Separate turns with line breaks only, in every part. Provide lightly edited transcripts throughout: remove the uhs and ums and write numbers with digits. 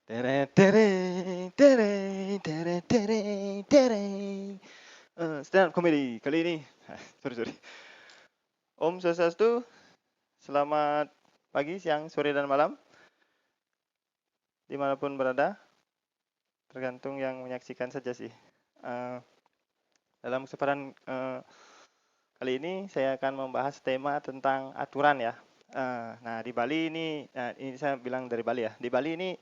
Tereng, tereng, tereng, tereng, tereng, tereng. Stand up comedy kali ini. Sorry. Om Swastiastu, selamat pagi, siang, sore, dan malam. Dimanapun berada, tergantung yang menyaksikan saja sih. Eh, dalam kesempatan kali ini saya akan membahas tema tentang aturan ya. Nah di Bali ini saya bilang dari Bali ya. Di Bali ini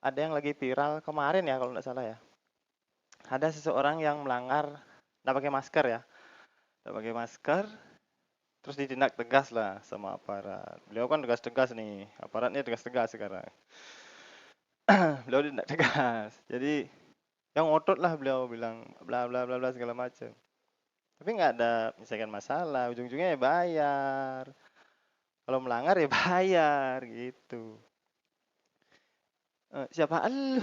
ada yang lagi viral kemarin ya kalau nggak salah ya. Ada seseorang yang melanggar nggak pakai masker ya. Nggak pakai masker, terus ditindak tegas lah sama aparat. Beliau kan tegas-tegas nih, aparatnya tegas-tegas sekarang. Beliau ditindak tegas. Jadi yang ngotot lah beliau bilang bla bla bla bla segala macam. Tapi nggak ada misalkan masalah, ujung-ujungnya ya bayar. Kalau melanggar ya bayar gitu. Siapa elu?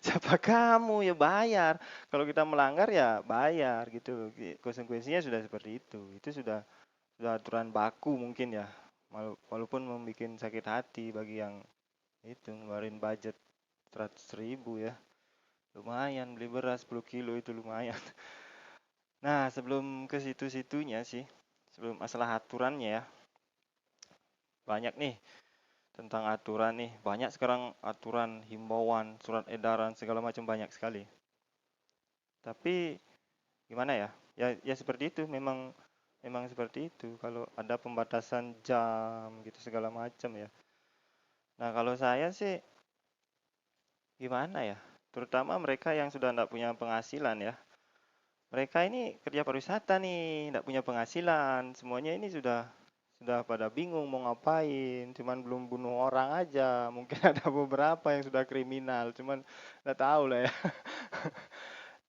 Siapa kamu ya bayar. Kalau kita melanggar ya bayar gitu. Konsekuensinya sudah seperti itu. Itu sudah aturan baku mungkin ya. Walaupun membuat sakit hati bagi yang itu ngeluarin budget 100.000 ya. Lumayan beli beras 10 kilo itu lumayan. Nah, sebelum ke situ-situnya sih, sebelum masalah aturannya ya, banyak nih tentang aturan nih. Banyak sekarang aturan, himbauan, surat edaran segala macam banyak sekali. Tapi gimana ya? Ya seperti itu, memang memang seperti itu. Kalau ada pembatasan jam gitu segala macam ya. Nah, kalau saya sih gimana ya? Terutama mereka yang sudah tidak punya penghasilan ya. Mereka ini kerja pariwisata nih, tidak punya penghasilan. Semuanya ini sudah pada bingung mau ngapain. Cuman belum bunuh orang aja. Mungkin ada beberapa yang sudah kriminal, cuman nggak tahu lah ya.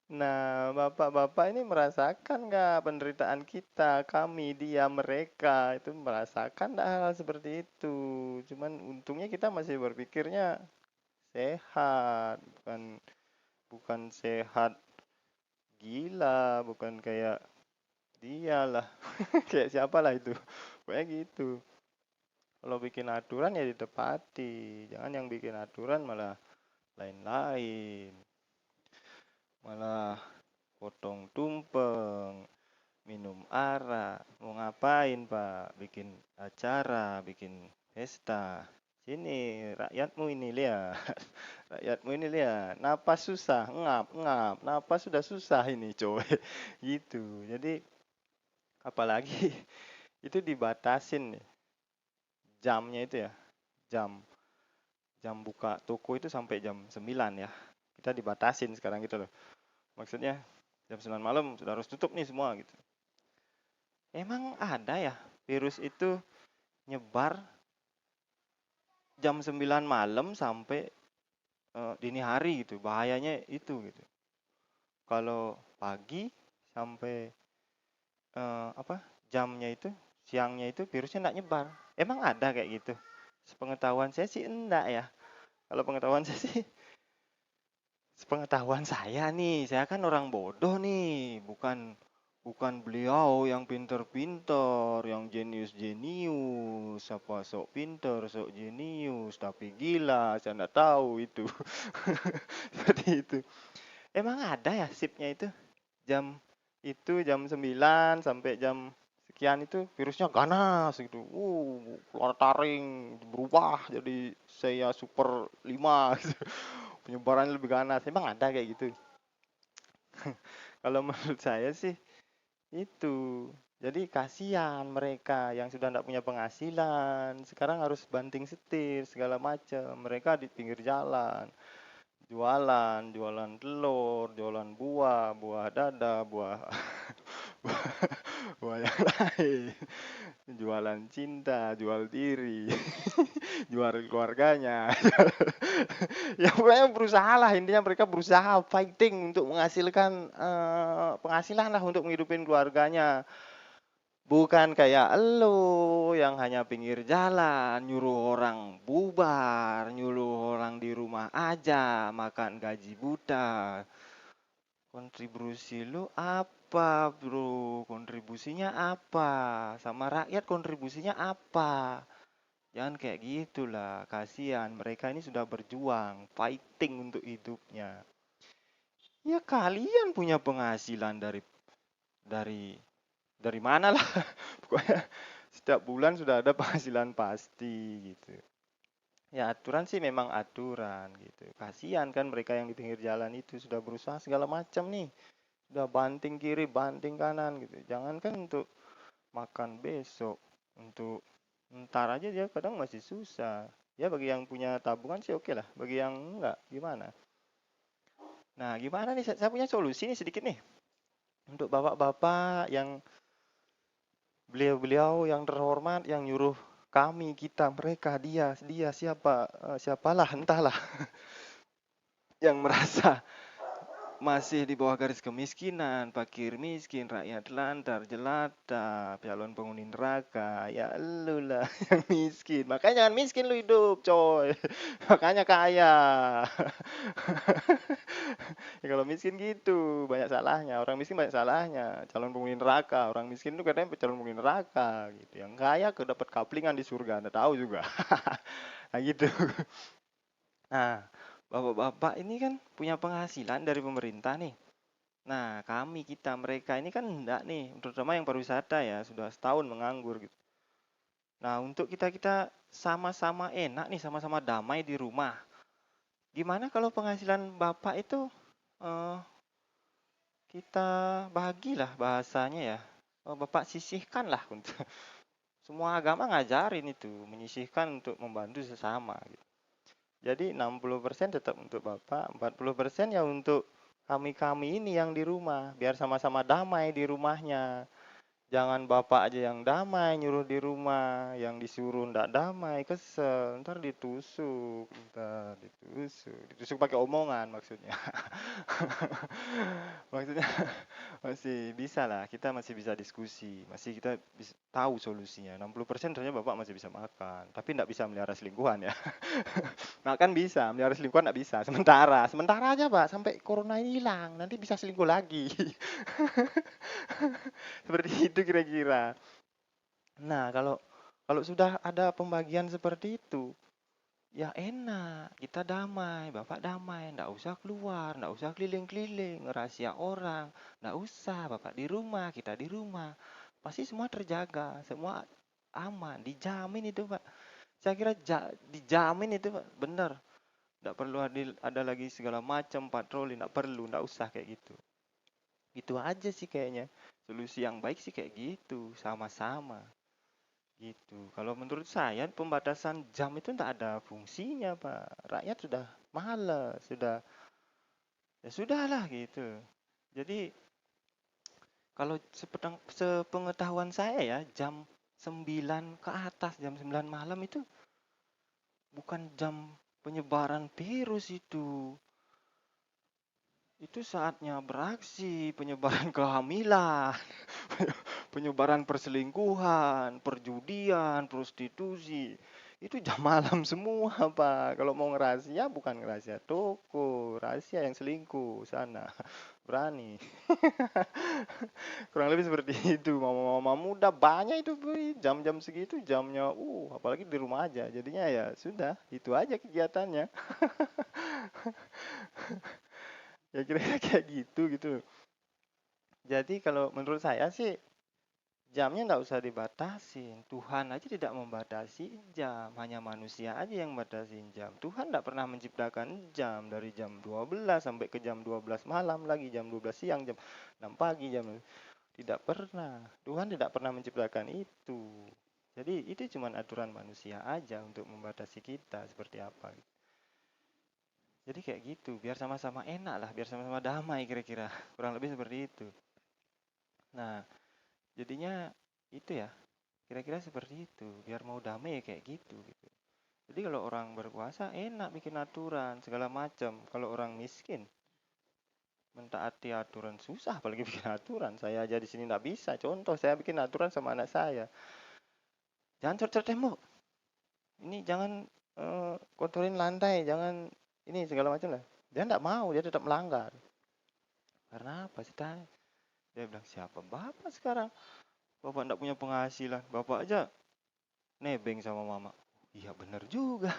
Nah, bapak-bapak ini merasakan nggak penderitaan kita, kami, dia, mereka itu merasakan nggak hal seperti itu. Cuman untungnya kita masih berpikirnya sehat, bukan bukan sehat gila, bukan kayak dia lah, kayak siapa lah itu. Pokoknya gitu. Kalau bikin aturan ya ditepati, jangan yang bikin aturan malah lain-lain, malah potong tumpeng, minum arak. Mau ngapain Pak? Bikin acara, bikin pesta. Sini rakyatmu ini lihat, rakyatmu ini lihat. Napas susah, ngap, ngap. Napas sudah susah ini coy. Gitu. Jadi apalagi itu dibatasin nih jamnya itu ya. Jam jam buka toko itu sampai jam 9 ya. Kita dibatasin sekarang gitu loh. Maksudnya jam 9 malam sudah harus tutup nih semua gitu. Emang ada ya virus itu nyebar jam 9 malam sampai dini hari gitu. Bahayanya itu gitu. Kalau pagi sampai apa jamnya itu siangnya itu virusnya enggak nyebar. Emang ada kayak gitu? Sepengetahuan saya sih enggak ya. Kalau pengetahuan saya sih sepengetahuan saya nih, saya kan orang bodoh nih, bukan bukan beliau yang pinter-pinter, yang jenius-jenius, apa sok pinter, sok jenius, tapi gila, saya nggak tahu itu. Seperti itu. Emang ada ya sipnya itu jam 9 sampai jam sekian itu virusnya ganas gitu. Keluar taring, berubah jadi saya super 5 gitu. Penyebarannya lebih ganas. Emang ada kayak gitu? Kalau menurut saya sih itu. Jadi kasihan mereka yang sudah tidak punya penghasilan. Sekarang harus banting setir segala macam. Mereka di pinggir jalan. Jualan telur, jualan buah, buah dada, buah buah yang lain. Jualan cinta, jual diri, jual keluarganya. Ya pokoknya berusaha lah, intinya mereka berusaha fighting untuk menghasilkan penghasilan lah untuk menghidupin keluarganya. Bukan kayak elo yang hanya pinggir jalan, nyuruh orang bubar, nyuruh orang di rumah aja, makan gaji buta. Kontribusi lu apa, bro? Kontribusinya apa? Sama rakyat kontribusinya apa? Jangan kayak gitulah, kasihan. Mereka ini sudah berjuang, fighting untuk hidupnya. Ya kalian punya penghasilan dari dari mana lah. Pokoknya setiap bulan sudah ada penghasilan pasti gitu. Ya aturan sih memang aturan gitu. Kasihan kan mereka yang di pinggir jalan itu sudah berusaha segala macam nih. Udah banting kiri, banting kanan gitu. Jangankan untuk makan besok, untuk ntar aja dia kadang masih susah. Ya bagi yang punya tabungan sih oke lah. Bagi yang enggak, gimana? Nah, gimana nih? Saya punya solusi nih sedikit nih. Untuk bapak-bapak yang beliau-beliau yang terhormat yang nyuruh kami, kita, mereka, dia siapa, siapalah, entahlah, yang merasa masih di bawah garis kemiskinan, fakir miskin, rakyat lantar, jelata, calon penghuni neraka, ya elu lah yang miskin. Makanya jangan miskin lu hidup, coy. Makanya kaya. Ya kalau miskin gitu, banyak salahnya. Orang miskin banyak salahnya. Calon penghuni neraka, orang miskin itu katanya calon penghuni neraka gitu. Yang kaya dapat kaplingan di surga, Anda tahu juga. Nah gitu. Nah, bapak-bapak ini kan punya penghasilan dari pemerintah nih. Nah, kami, kita, mereka ini kan enggak nih, terutama yang pariwisata ya, sudah setahun menganggur gitu. Nah, untuk kita-kita sama-sama enak nih, sama-sama damai di rumah. Gimana kalau penghasilan Bapak itu eh, kita bagilah bahasanya ya. Bapak sisihkan lah untuk semua agama ngajarin itu, menyisihkan untuk membantu sesama gitu. Jadi 60% tetap untuk Bapak, 40% ya untuk kami-kami ini yang di rumah, biar sama-sama damai di rumahnya. Jangan bapak aja yang damai nyuruh di rumah, yang disuruh ndak damai, kesel, ditusuk pakai omongan maksudnya. Maksudnya masih bisa lah, kita masih bisa diskusi, masih kita bisa tahu solusinya. 60% ternyata bapak masih bisa makan, tapi ndak bisa melihara selingkuhan ya. Makan bisa, melihara selingkuhan ndak bisa. Sementara aja pak, sampai corona ini hilang, nanti bisa selingkuh lagi. Seperti itu kira-kira. Nah, kalau kalau sudah ada pembagian seperti itu, ya enak, kita damai, bapak damai, ndak usah keluar, ndak usah keliling-keliling, ngerahasia orang, ndak usah, bapak di rumah, kita di rumah, pasti semua terjaga, semua aman, dijamin itu pak. Saya kira dijamin itu pak, bener, ndak perlu ada lagi segala macam patroli, ndak perlu, ndak usah kayak gitu. Itu aja sih kayaknya, solusi yang baik sih kayak gitu, sama-sama. Gitu. Kalau menurut saya pembatasan jam itu tidak ada fungsinya, Pak. Rakyat sudah malas, sudah ya sudahlah gitu. Jadi kalau sepengetahuan saya ya jam 9 ke atas, jam 9 malam itu bukan jam penyebaran virus itu. Itu saatnya beraksi, penyebaran kehamilan, penyebaran perselingkuhan, perjudian, prostitusi. Itu jam malam semua, Pak. Kalau mau ngerahasia, bukan ngerahasia toko, rahasia yang selingkuh sana. Berani. Kurang lebih seperti itu. Mama-mama muda banyak itu, jam-jam segitu, jamnya, apalagi di rumah aja. Jadinya ya sudah, itu aja kegiatannya. Ya kira-kira kayak gitu gitu. Jadi kalau menurut saya sih jamnya nggak usah dibatasin. Tuhan aja tidak membatasi jam, hanya manusia aja yang batasin jam. Tuhan tidak pernah menciptakan jam dari jam 12 sampai ke jam 12 malam lagi, jam 12 siang, jam 6 pagi, jam tidak pernah. Tuhan tidak pernah menciptakan itu. Jadi itu cuma aturan manusia aja untuk membatasi kita seperti apa. Jadi kayak gitu, biar sama-sama enak lah, biar sama-sama damai kira-kira. Kurang lebih seperti itu. Nah, jadinya itu ya, kira-kira seperti itu. Biar mau damai ya kayak gitu. Jadi kalau orang berkuasa enak bikin aturan segala macam. Kalau orang miskin mentaati aturan susah, apalagi bikin aturan. Saya aja di sini nggak bisa. Contoh saya bikin aturan sama anak saya. Jangan cor-cor tembok. Ini jangan kotorin lantai. Jangan ini segala macam lah. Dia nggak mau, dia tetap melanggar. Karena apa sih tanya? Dia bilang siapa bapak sekarang? Bapak nggak punya penghasilan. Bapak aja nebeng sama mama. Iya bener juga.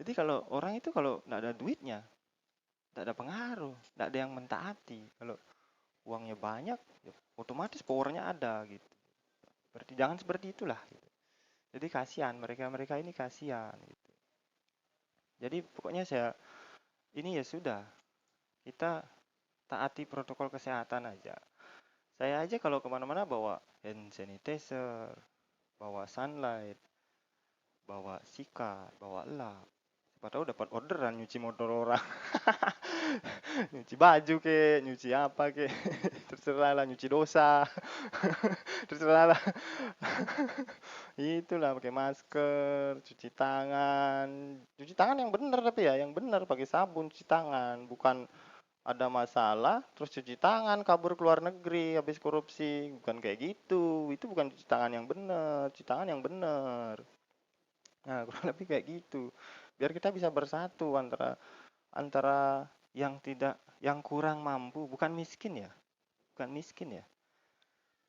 Jadi kalau orang itu kalau nggak ada duitnya, nggak ada pengaruh, nggak ada yang mentaati. Kalau uangnya banyak, ya otomatis powernya ada gitu. Berarti jangan seperti itulah. Gitu. Jadi kasihan mereka ini kasihan. Gitu. Jadi pokoknya ini ya sudah kita taati protokol kesehatan aja. Saya aja kalau kemana-mana bawa hand sanitizer, bawa sunlight, bawa sikat, bawa lap. Siapa tahu dapat orderan nyuci motor orang. Nyuci baju ke, nyuci apa ke, terserah lah, nyuci dosa, terserah lah. Itulah pakai masker, cuci tangan yang benar tapi ya, yang benar pakai sabun cuci tangan, bukan ada masalah terus cuci tangan kabur ke luar negeri habis korupsi, bukan kayak gitu. Itu bukan cuci tangan yang benar, cuci tangan yang benar. Nah, kurang lebih kayak gitu. Biar kita bisa bersatu antara antara yang kurang mampu, bukan miskin ya, bukan miskin ya.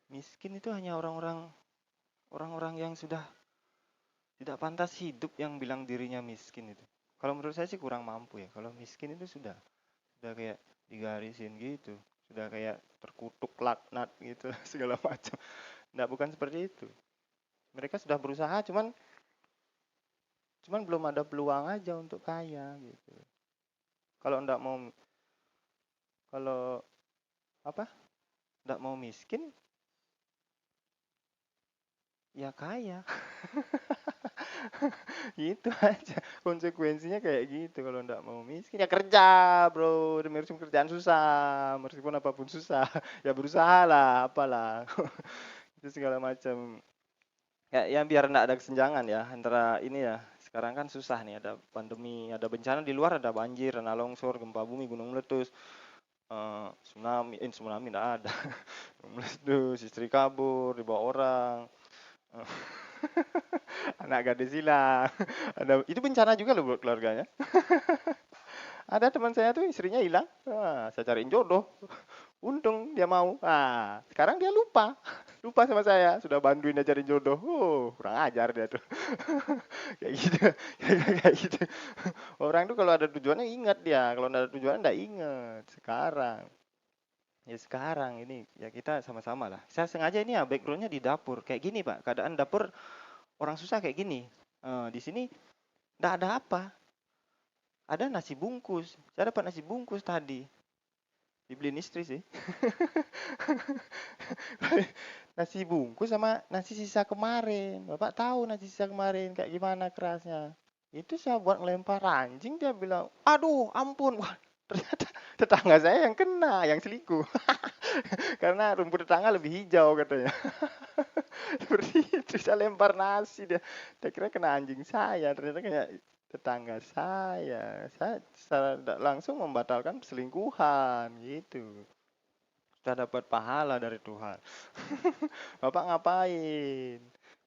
Miskin itu hanya orang-orang yang sudah tidak pantas hidup yang bilang dirinya miskin itu. Kalau menurut saya sih kurang mampu ya. Kalau miskin itu sudah kayak digarisin gitu, sudah kayak terkutuk laknat gitu segala macam. Nggak, bukan seperti itu. Mereka sudah berusaha, cuman belum ada peluang aja untuk kaya gitu. Kalau nggak mau kalau apa? Nggak mau miskin, ya kaya. Gitu aja. Konsekuensinya kayak gitu. Kalau nggak mau miskin ya kerja, bro. Meskipun kerjaan susah, meskipun apapun susah, ya berusaha lah, apalah. Itu segala macam. Ya biar nggak ada kesenjangan ya antara ini ya. Sekarang kan susah nih, ada pandemi, ada bencana di luar, ada banjir, tanah longsor, gempa bumi, gunung meletus, tsunami nggak ada. Gunung meletus, istri kabur, dibawa orang. Anak gadis hilang. Itu bencana juga loh buat keluarganya. Ada teman saya tuh istrinya hilang. Saya cariin jodoh. Untung dia mau. Sekarang dia lupa. Lupa sama saya. Sudah bantuin dia cari jodoh. Kurang ajar dia tuh. Kayak gitu. Kayak gitu. Orang tuh kalau ada tujuannya ingat dia. Kalau nggak ada tujuannya nggak ingat. Sekarang. Ya sekarang ini ya kita sama-sama lah. Saya sengaja ini ya backgroundnya di dapur. Kayak gini Pak. Keadaan dapur orang susah kayak gini. Di sini nggak ada apa. Ada nasi bungkus. Saya dapat nasi bungkus tadi. Dibeliin istri sih. Nasi bungkus sama nasi sisa kemarin. Bapak tahu nasi sisa kemarin kayak gimana kerasnya. Itu saya buat ngelempar anjing, dia bilang, aduh ampun. Wah, ternyata tetangga saya yang kena, yang selingkuh. Karena rumput tetangga lebih hijau katanya. Seperti itu, saya lempar nasi dia. Saya kira kena anjing saya, ternyata kayak tetangga saya. Saya secara tidak langsung membatalkan perselingkuhan gitu. Sudah dapat pahala dari Tuhan. Bapak ngapain?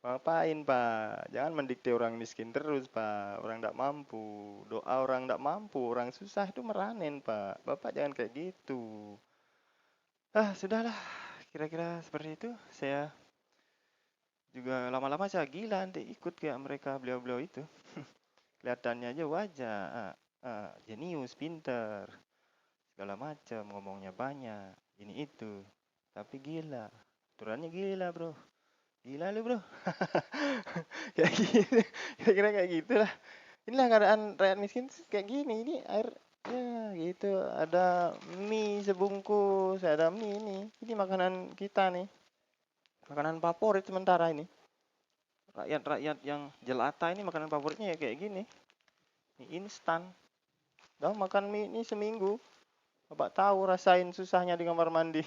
Ngapain Pak? Jangan mendikte orang miskin terus Pak. Orang tidak mampu. Doa orang tidak mampu. Orang susah itu meranin Pak. Bapak jangan kayak gitu. Sudahlah. Kira-kira seperti itu. Saya juga lama-lama saya gila nanti ikut kayak mereka beliau-beliau itu. Kelihatannya aja wajah. Jenius, pinter. Segala macam. Ngomongnya banyak. Ini itu. Tapi gila. Aturannya gila bro. Gila lu bro. Kayak gitu. Kira-kira kayak gitulah. Inilah keadaan rakyat miskin kayak gini. Ini air ya gitu. Ada mie sebungkus. Ada mie ini. Ini makanan kita nih. Makanan favorit sementara ini. Rakyat-rakyat yang jelata ini makanan favoritnya ya kayak gini. Mie instan. Dah makan mie ini seminggu. Bapak tahu rasain susahnya di kamar mandi.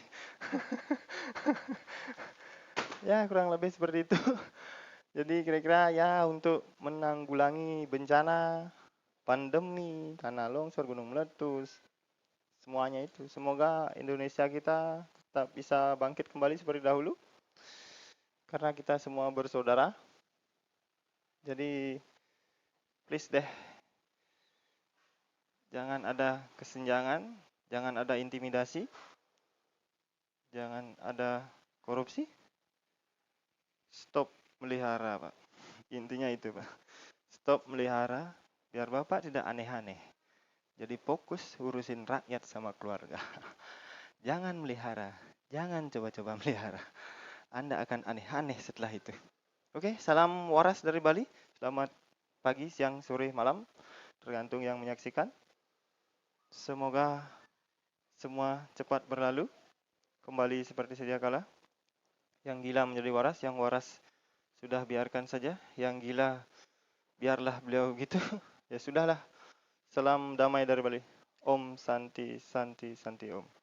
Ya kurang lebih seperti itu. Jadi kira-kira ya untuk menanggulangi bencana, pandemi, tanah longsor, gunung meletus, semuanya itu. Semoga Indonesia kita tetap bisa bangkit kembali seperti dahulu. Karena kita semua bersaudara. Jadi please deh, jangan ada kesenjangan, jangan ada intimidasi, jangan ada korupsi. Stop melihara, Pak. Intinya itu, Pak. Stop melihara, biar Bapak tidak aneh-aneh. Jadi fokus urusin rakyat sama keluarga. Jangan melihara, jangan coba-coba melihara. Anda akan aneh-aneh setelah itu. Oke, salam waras dari Bali. Selamat pagi, siang, sore, malam, tergantung yang menyaksikan. Semoga semua cepat berlalu, kembali seperti sedia kala. Yang gila menjadi waras, yang waras sudah biarkan saja. Yang gila biarlah beliau gitu. Ya sudahlah. Salam damai dari Bali. Om Santi Santi Santi Om.